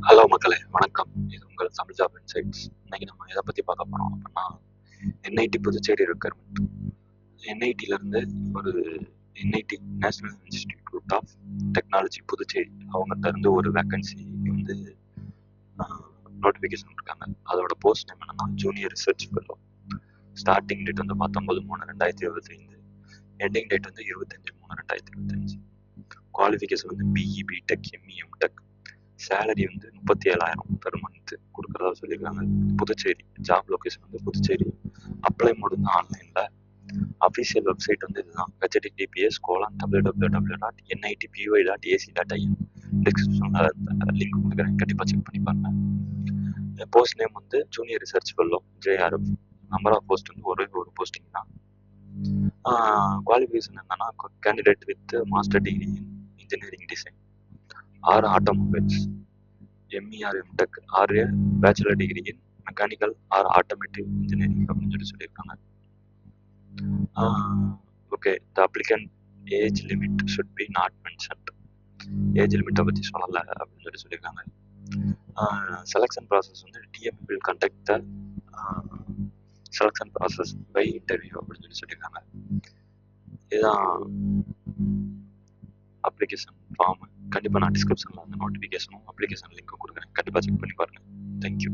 Hello மக்களே, வணக்கம். இது உங்கள் தமிழ் ஜாப் இன்சைட்ஸ். இன்னைக்கு நம்ம எதை பற்றி பார்க்க போகிறோம் அப்படின்னா, என்ஐடி புதுச்சேரி ரெக்யர்மெண்ட். என்ஐடியிலேருந்து ஒரு NIT national institute of technology Puducherry அவங்ககிட்ட இருந்து ஒரு வேக்கன்சி வந்து நோட்டிஃபிகேஷன் இருக்காங்க. அதோட போஸ்ட் நேம் என்னன்னா junior research fellow. Starting date வந்து 19/3/2025, எண்டிங் டேட் வந்து 25/3/2025. குவாலிஃபிகேஷன் வந்து BE, B Tech, ME, M Tech. Salary வந்து 37,000 பெர் மந்த் கொடுக்குறதா சொல்லியிருக்காங்க. புதுச்சேரி. ஜாப் லொக்கேஷன் வந்து புதுச்சேரி. அப்ளை மோட் வந்து ஆன்லைனில். அஃபிஷியல் வெப்சைட் வந்து இதுதான், https://nitpy.ac.in. டிஸ்கிரிப்ஷனில் லிங்க் கொடுக்குறேன், கண்டிப்பாக செக் பண்ணி பாருங்க. போஸ்ட் நேம் வந்து junior research fellow, JRF. Number of post வந்து ஒரே ஒரு போஸ்டிங் தான். குவாலிஃபிகேஷன் என்னன்னா, candidate with master degree in engineering design or automobiles, ME or M Tech or bachelor degree in mechanical or automotive engineering அப்படின்னு சொல்லியிருக்காங்க. Okay, the applicant age limit should be not mentioned. ஏஜ் லிமிட்டை பற்றி சொல்லலை அப்படின்னு சொல்லியிருக்காங்க. செலெக்ஷன் ப்ராசஸ் வந்து DM will conduct the selection process by interview அப்படின்னு சொல்லியிருக்காங்க. இதுதான் அப்ளிகேஷன் ஃபார்ம். கண்டிப்பாக நான் டிஸ்கிரிப்ஷனில் வந்து நோட்டிஃபிகேஷனும் அப்ளிகேஷன் லிங்க்கும் கொடுக்குறேன், கண்டிப்பாக செக் பண்ணி பாருங்கள். தேங்க்யூ.